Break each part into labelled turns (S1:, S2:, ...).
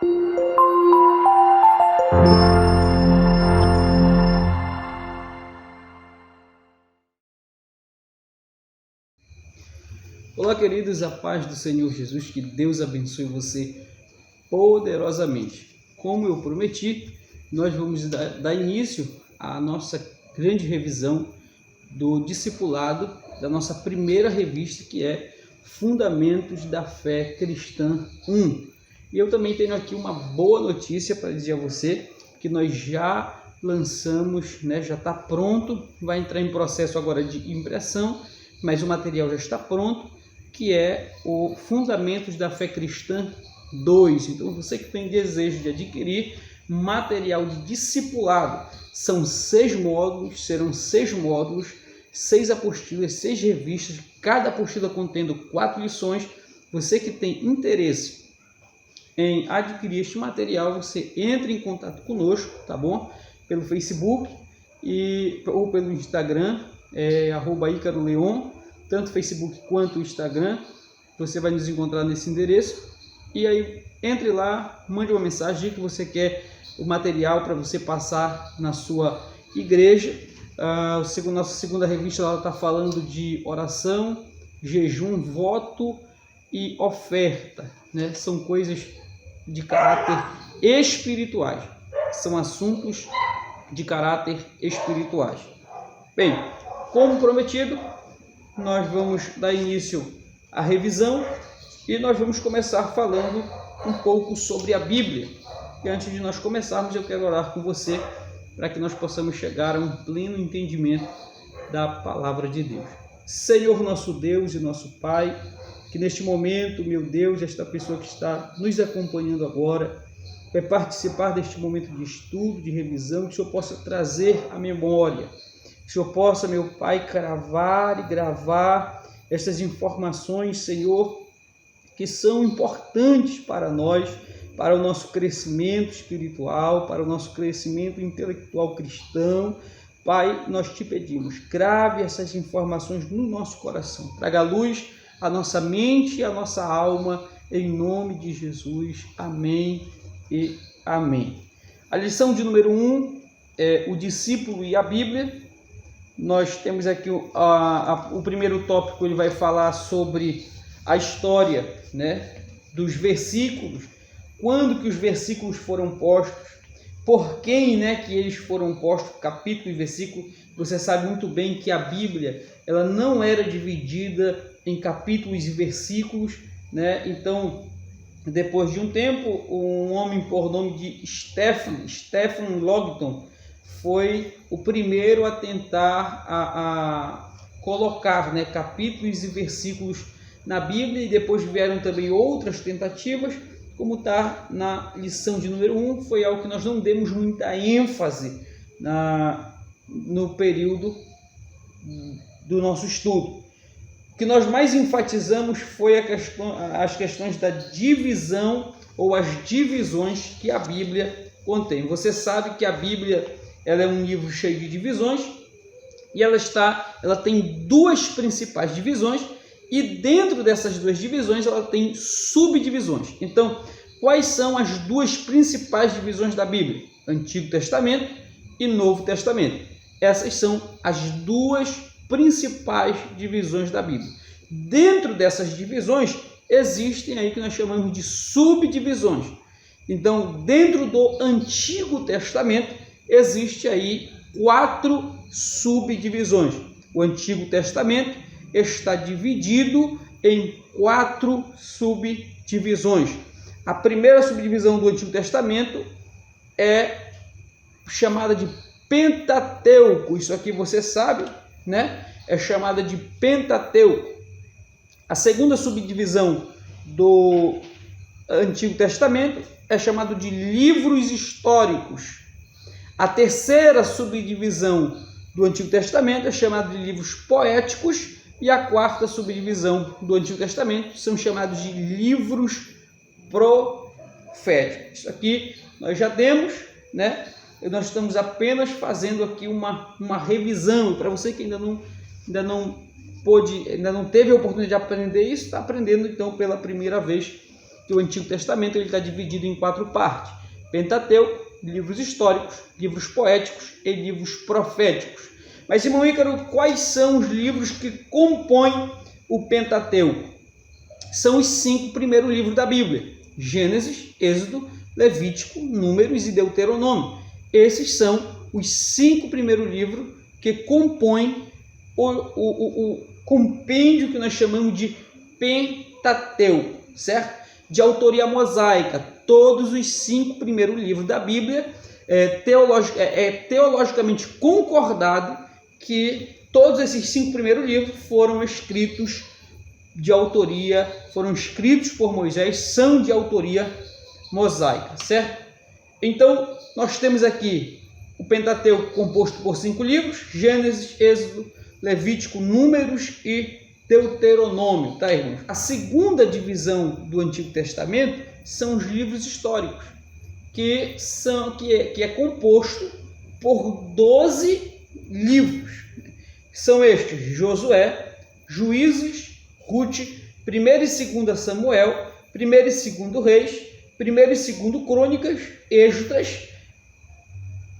S1: Olá, queridos, a paz do Senhor Jesus, que Deus abençoe você poderosamente. Como eu prometi, nós vamos dar início à nossa grande revisão do discipulado da nossa primeira revista, que é Fundamentos da Fé Cristã 1. E eu também tenho aqui uma boa notícia para dizer a você, que nós já lançamos, já está pronto, vai entrar em processo agora de impressão, mas o material já está pronto, que é o Fundamentos da Fé Cristã 2. Então, você que tem desejo de adquirir material de discipulado, são 6 módulos, serão 6 módulos, 6 apostilas, 6 revistas, cada apostila contendo 4 lições. Você que tem interesse em adquirir este material, você entra em contato conosco, tá bom? Pelo Facebook ou pelo Instagram, @IcaroLeon, tanto Facebook quanto Instagram. Você vai nos encontrar nesse endereço. E aí, entre lá, mande uma mensagem, diga que você quer o material para você passar na sua igreja. Nossa segunda revista está falando de oração, jejum, voto e oferta, São coisas de caráter espirituais, são assuntos de caráter espirituais. Bem, como prometido, nós vamos dar início à revisão e nós vamos começar falando um pouco sobre a Bíblia. E antes de nós começarmos, eu quero orar com você para que nós possamos chegar a um pleno entendimento da palavra de Deus. Senhor, nosso Deus e nosso Pai, que neste momento, meu Deus, esta pessoa que está nos acompanhando agora, vai participar deste momento de estudo, de revisão, que o Senhor possa trazer à memória, que o Senhor possa, meu Pai, cravar e gravar essas informações, Senhor, que são importantes para nós, para o nosso crescimento espiritual, para o nosso crescimento intelectual cristão. Pai, nós te pedimos, grave essas informações no nosso coração, traga luz à nossa mente e à nossa alma, em nome de Jesus. Amém e amém. A lição de número 1 é o discípulo e a Bíblia. Nós temos aqui o primeiro tópico, ele vai falar sobre a história, dos versículos, quando que os versículos foram postos, por quem, que eles foram postos, capítulo e versículo. Você sabe muito bem que a Bíblia, ela não era dividida em capítulos e versículos, Então, depois de um tempo, um homem por nome de Stephen Longton, foi o primeiro a tentar a colocar capítulos e versículos na Bíblia, e depois vieram também outras tentativas, como está na lição de número 1, foi algo que nós não demos muita ênfase no período do nosso estudo. O que nós mais enfatizamos foi as questões da divisão ou as divisões que a Bíblia contém. Você sabe que a Bíblia ela é um livro cheio de divisões e ela tem 2 principais divisões, e dentro dessas 2 divisões ela tem subdivisões. Então, quais são as 2 principais divisões da Bíblia? Antigo Testamento e Novo Testamento. Essas são as 2 principais divisões da Bíblia. Dentro dessas divisões existem aí que nós chamamos de subdivisões. Então, dentro do Antigo Testamento existe aí 4 subdivisões. O Antigo Testamento está dividido em 4 subdivisões. A primeira subdivisão do Antigo Testamento é chamada de Pentateuco. Isso aqui você sabe, É chamada de Pentateuco. A segunda subdivisão do Antigo Testamento é chamada de livros históricos. A terceira subdivisão do Antigo Testamento é chamada de livros poéticos, e a quarta subdivisão do Antigo Testamento são chamados de livros proféticos. Isso aqui nós já demos, Nós estamos apenas fazendo aqui uma revisão. Para você que ainda não teve a oportunidade de aprender isso, está aprendendo então pela primeira vez que o Antigo Testamento está dividido em 4 partes: Pentateuco, livros históricos, livros poéticos e livros proféticos. Mas, irmão Ícaro, quais são os livros que compõem o Pentateuco? São os 5 primeiros livros da Bíblia: Gênesis, Êxodo, Levítico, Números e Deuteronômio. Esses são os 5 primeiros livros que compõem o compêndio que nós chamamos de Pentateuco, certo? De autoria mosaica. Todos os 5 primeiros livros da Bíblia teologicamente concordado que todos esses 5 primeiros livros foram escritos por Moisés, são de autoria mosaica, certo? Então, nós temos aqui o Pentateuco composto por 5 livros: Gênesis, Êxodo, Levítico, Números e Deuteronômio, tá, irmãos? A segunda divisão do Antigo Testamento são os livros históricos, que é composto por 12 livros. São estes: Josué, Juízes, Rute, 1º e 2º Samuel, 1º e 2º Reis, 1º e 2º Crônicas, Esdras,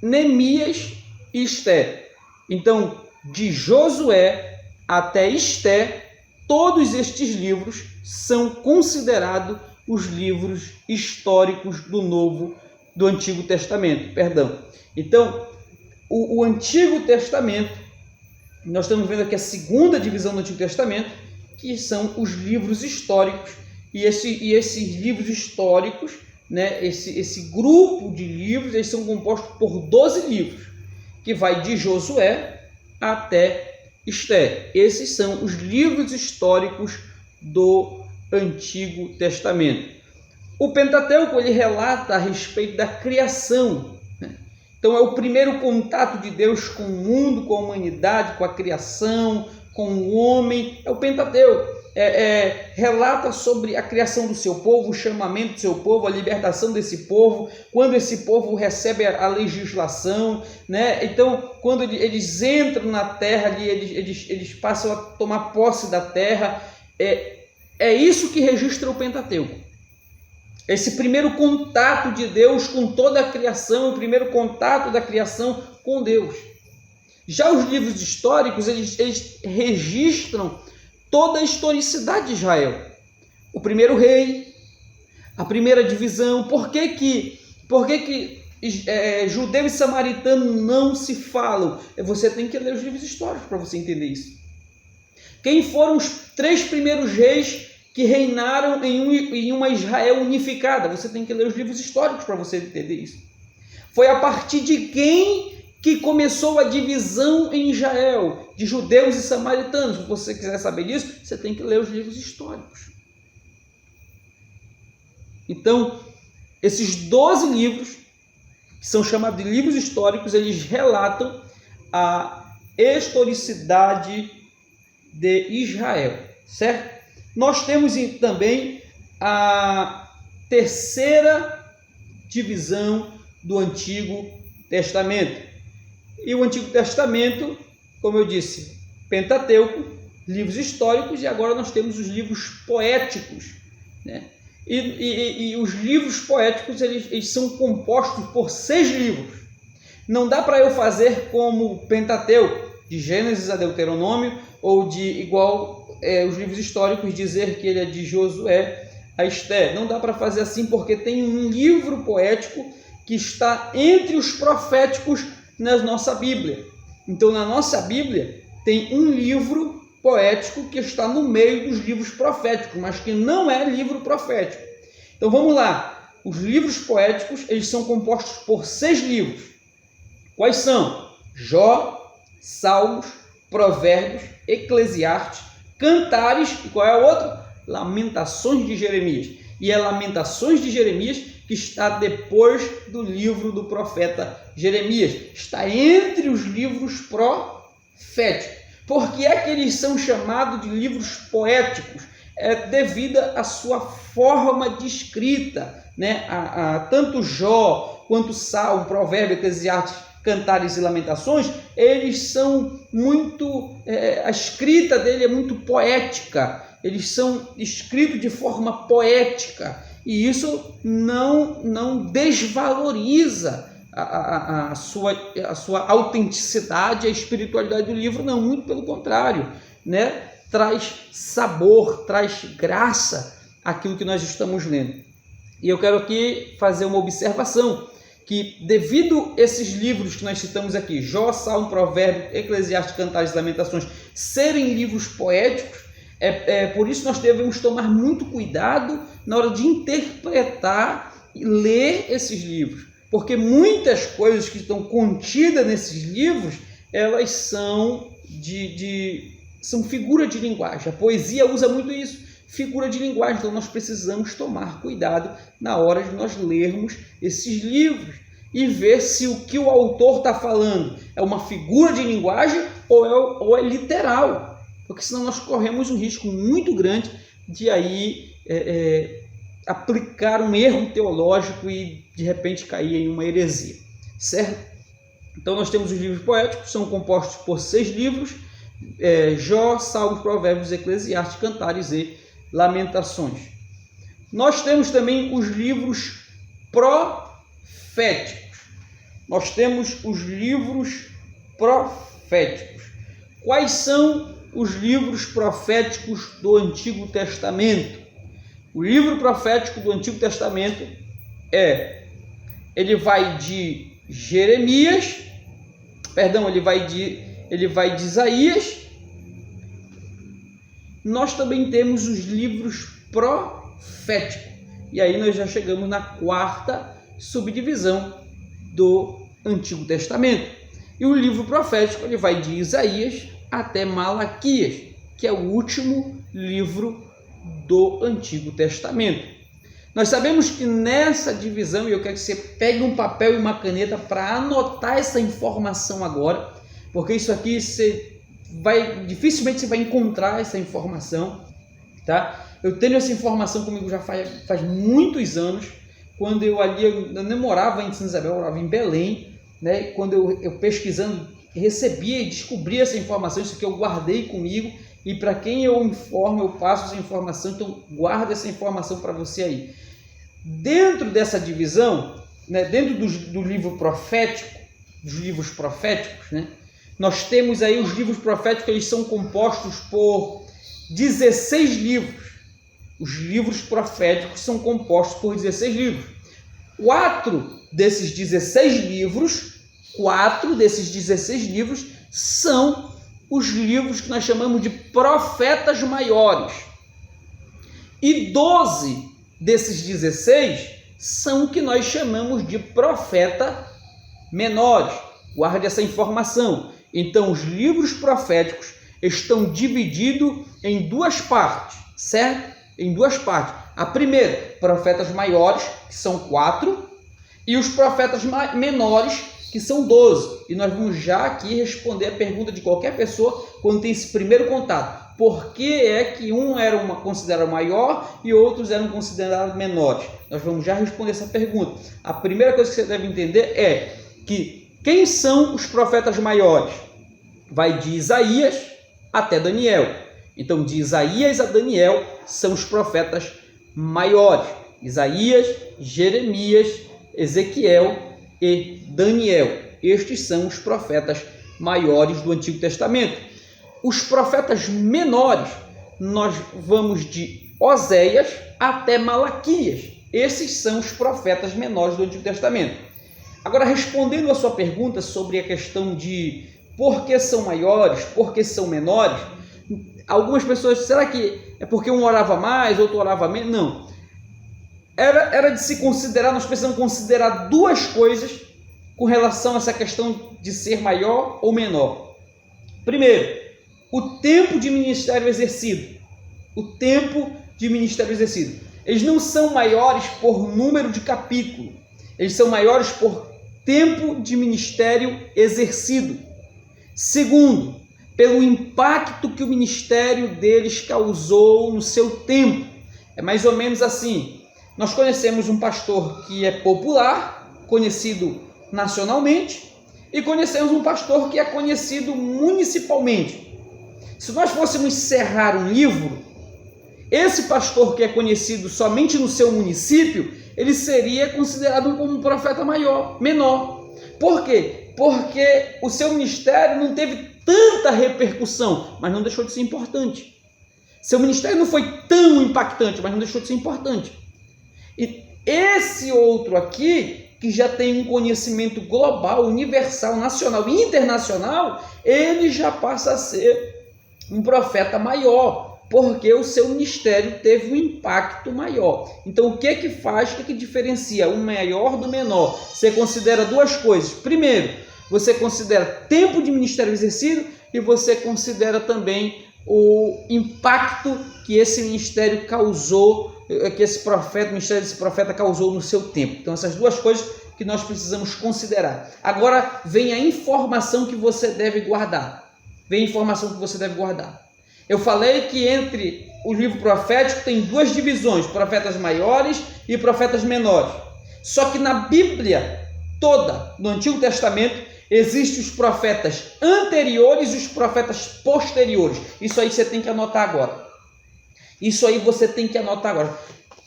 S1: Neemias e Esté. Então, de Josué até Esté, todos estes livros são considerados os livros históricos do Antigo Testamento. Então, o Antigo Testamento, nós estamos vendo aqui a segunda divisão do Antigo Testamento, que são os livros históricos. E esses livros históricos, né, esse grupo de livros, eles são compostos por 12 livros, que vai de Josué até Esté. Esses são os livros históricos do Antigo Testamento. O Pentateuco, ele relata a respeito da criação, né? Então é o primeiro contato de Deus com o mundo, com a humanidade, com a criação, com o homem. É o Pentateuco. Relata sobre a criação do seu povo, o chamamento do seu povo, a libertação desse povo, quando esse povo recebe a legislação, né? Então, quando eles entram na terra, ali, eles passam a tomar posse da terra. É isso que registra o Pentateuco. Esse primeiro contato de Deus com toda a criação, o primeiro contato da criação com Deus. Já os livros históricos, eles registram toda a historicidade de Israel. O primeiro rei, a primeira divisão. Por que judeu e samaritano não se falam? Você tem que ler os livros históricos para você entender isso. Quem foram os 3 primeiros reis que reinaram em uma Israel unificada? Você tem que ler os livros históricos para você entender isso. Foi a partir de quem que começou a divisão em Israel, de judeus e samaritanos? Se você quiser saber disso, você tem que ler os livros históricos. Então, esses 12 livros, que são chamados de livros históricos, eles relatam a historicidade de Israel, certo? Nós temos também a terceira divisão do Antigo Testamento. E o Antigo Testamento, como eu disse, Pentateuco, livros históricos, e agora nós temos os livros poéticos, né? E os livros poéticos, eles são compostos por 6 livros. Não dá para eu fazer como o Pentateuco, de Gênesis a Deuteronômio, ou de igual os livros históricos, dizer que ele é de Josué a Esté. Não dá para fazer assim, porque tem um livro poético que está entre os proféticos na nossa Bíblia. Então, na nossa Bíblia, tem um livro poético que está no meio dos livros proféticos, mas que não é livro profético. Então, vamos lá. Os livros poéticos, eles são compostos por 6 livros. Quais são? Jó, Salmos, Provérbios, Eclesiastes, Cantares, e qual é o outro? Lamentações de Jeremias. E é Lamentações de Jeremias que está depois do livro do profeta Jeremias. Está entre os livros proféticos. Por que é que eles são chamados de livros poéticos? Devido à sua forma de escrita, né? Tanto Jó quanto Salmo, Provérbio, Eclesiastes, Cantares e Lamentações, eles são muito... a escrita dele é muito poética. Eles são escritos de forma poética. e isso não desvaloriza a sua autenticidade, a espiritualidade do livro, não, muito pelo contrário, né? Traz sabor, traz graça àquilo que nós estamos lendo. E eu quero aqui fazer uma observação, que devido a esses livros que nós citamos aqui, Jó, Salmo, Provérbio, Eclesiastes, Cantares e Lamentações, serem livros poéticos, por isso nós devemos tomar muito cuidado na hora de interpretar e ler esses livros, porque muitas coisas que estão contidas nesses livros, elas são são figura de linguagem. A poesia usa muito isso, figura de linguagem. Então nós precisamos tomar cuidado na hora de nós lermos esses livros e ver se o que o autor está falando é uma figura de linguagem ou é literal, porque senão nós corremos um risco muito grande de aí aplicar um erro teológico e de repente cair em uma heresia, certo? Então nós temos os livros poéticos, são compostos por 6 livros, Jó, Salmos, Provérbios, Eclesiastes, Cantares e Lamentações. Nós temos também os livros proféticos. Nós temos os livros proféticos. Quais são os livros proféticos do Antigo Testamento? O livro profético do Antigo Testamento ele vai de Jeremias, ele vai de Isaías. Nós também temos os livros proféticos. E aí nós já chegamos na 4ª subdivisão do Antigo Testamento. E o livro profético ele vai de Isaías até Malaquias, que é o último livro do Antigo Testamento. Nós sabemos que nessa divisão, e eu quero que você pegue um papel e uma caneta para anotar essa informação agora, porque isso aqui dificilmente você vai encontrar essa informação, tá? Eu tenho essa informação comigo já faz muitos anos, quando eu não morava em Santa Isabel, eu morava em Belém, né? Quando eu pesquisando, recebia e descobri essa informação, isso que eu guardei comigo, e para quem eu informo, eu passo essa informação, então guarda essa informação para você aí. Dentro dessa divisão, né, dentro do livro profético, dos livros proféticos, né, nós temos aí os livros proféticos, eles são compostos por 16 livros. Os livros proféticos são compostos por 16 livros. 4 desses 16 livros são os livros que nós chamamos de profetas maiores. E 12 desses 16 são o que nós chamamos de profeta menores. Guarde essa informação. Então, os livros proféticos estão divididos em 2 partes, certo? Em 2 partes. A primeira, profetas maiores, que são 4, e os profetas menores, que são 12. E nós vamos já aqui responder a pergunta de qualquer pessoa quando tem esse primeiro contato. Por que é que um era considerado maior e outros eram considerados menores? Nós vamos já responder essa pergunta. A primeira coisa que você deve entender é que quem são os profetas maiores? Vai de Isaías até Daniel. Então, de Isaías a Daniel são os profetas maiores. Isaías, Jeremias, Ezequiel e Daniel. Estes são os profetas maiores do Antigo Testamento. Os profetas menores, nós vamos de Oséias até Malaquias. Esses são os profetas menores do Antigo Testamento. Agora, respondendo a sua pergunta sobre a questão de por que são maiores, por que são menores, algumas pessoas, será que é porque um orava mais, outro orava menos? Não. Era de se considerar, nós precisamos considerar 2 coisas com relação a essa questão de ser maior ou menor. Primeiro, o tempo de ministério exercido. O tempo de ministério exercido. Eles não são maiores por número de capítulo. Eles são maiores por tempo de ministério exercido. Segundo, pelo impacto que o ministério deles causou no seu tempo. É mais ou menos assim. Nós conhecemos um pastor que é popular, conhecido nacionalmente, e conhecemos um pastor que é conhecido municipalmente. Se nós fôssemos encerrar um livro esse pastor que é conhecido somente no seu município, ele seria considerado como um profeta menor. Por quê? Porque o seu ministério não teve tanta repercussão, mas não deixou de ser importante. Seu ministério não foi tão impactante, mas não deixou de ser importante. E esse outro aqui, que já tem um conhecimento global, universal, nacional e internacional, ele já passa a ser um profeta maior, porque o seu ministério teve um impacto maior. Então, o que faz, o que diferencia o maior do menor? Você considera duas coisas. Primeiro, você considera tempo de ministério exercido e você considera também o impacto que esse ministério causou, que esse profeta, o ministério desse profeta causou no seu tempo. Então, essas duas coisas que nós precisamos considerar. Agora vem a informação que você deve guardar. Eu falei que entre o livro profético tem duas divisões, profetas maiores e profetas menores. Só que na Bíblia toda, no Antigo Testamento, existem os profetas anteriores e os profetas posteriores. Isso aí você tem que anotar agora.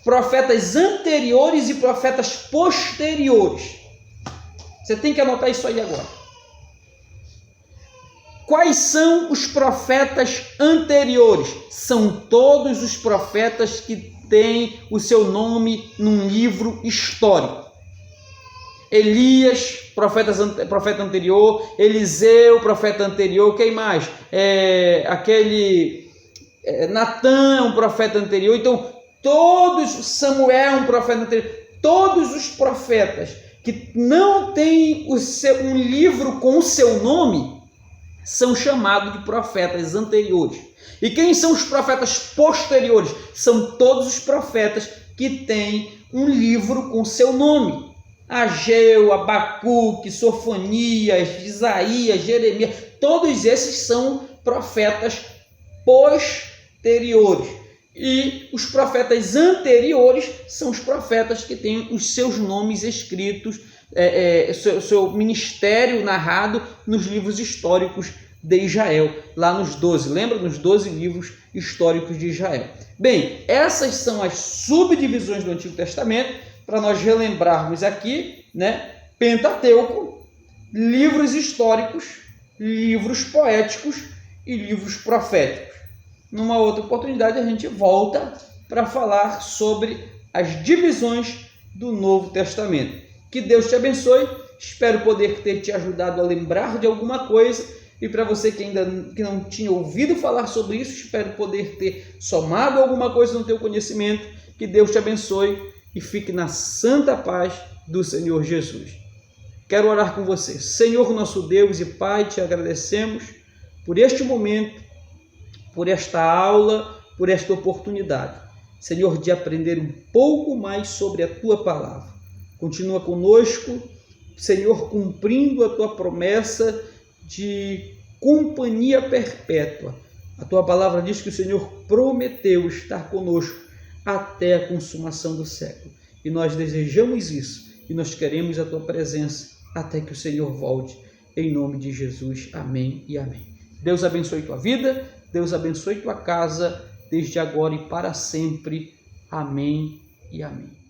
S1: Profetas anteriores e profetas posteriores. Você tem que anotar isso aí agora. Quais são os profetas anteriores? São todos os profetas que têm o seu nome num livro histórico. Elias, profeta anterior, Eliseu, profeta anterior, quem mais? Natan é um profeta anterior, então Samuel é um profeta anterior, todos os profetas que não têm um livro com o seu nome são chamados de profetas anteriores. E quem são os profetas posteriores? São todos os profetas que têm um livro com seu nome. Ageu, Abacuque, Sofonias, Isaías, Jeremias, todos esses são profetas posteriores. E os profetas anteriores são os profetas que têm os seus nomes escritos, seu ministério narrado nos livros históricos de Israel, lá nos 12, lembra? Nos 12 livros históricos de Israel. Bem, essas são as subdivisões do Antigo Testamento, para nós relembrarmos aqui, né? Pentateuco, livros históricos, livros poéticos e livros proféticos. Numa outra oportunidade a gente volta para falar sobre as divisões do Novo Testamento. Que Deus te abençoe, espero poder ter te ajudado a lembrar de alguma coisa, e para você que ainda não tinha ouvido falar sobre isso, espero poder ter somado alguma coisa no teu conhecimento. Que Deus te abençoe e fique na santa paz do Senhor Jesus. Quero orar com você. Senhor nosso Deus e Pai, te agradecemos por este momento, por esta aula, por esta oportunidade, Senhor, de aprender um pouco mais sobre a Tua Palavra. Continua conosco, Senhor, cumprindo a Tua promessa de companhia perpétua. A Tua Palavra diz que o Senhor prometeu estar conosco até a consumação do século. E nós desejamos isso, e nós queremos a Tua presença até que o Senhor volte. Em nome de Jesus, amém e amém. Deus abençoe tua vida, Deus abençoe tua casa, desde agora e para sempre. Amém e amém.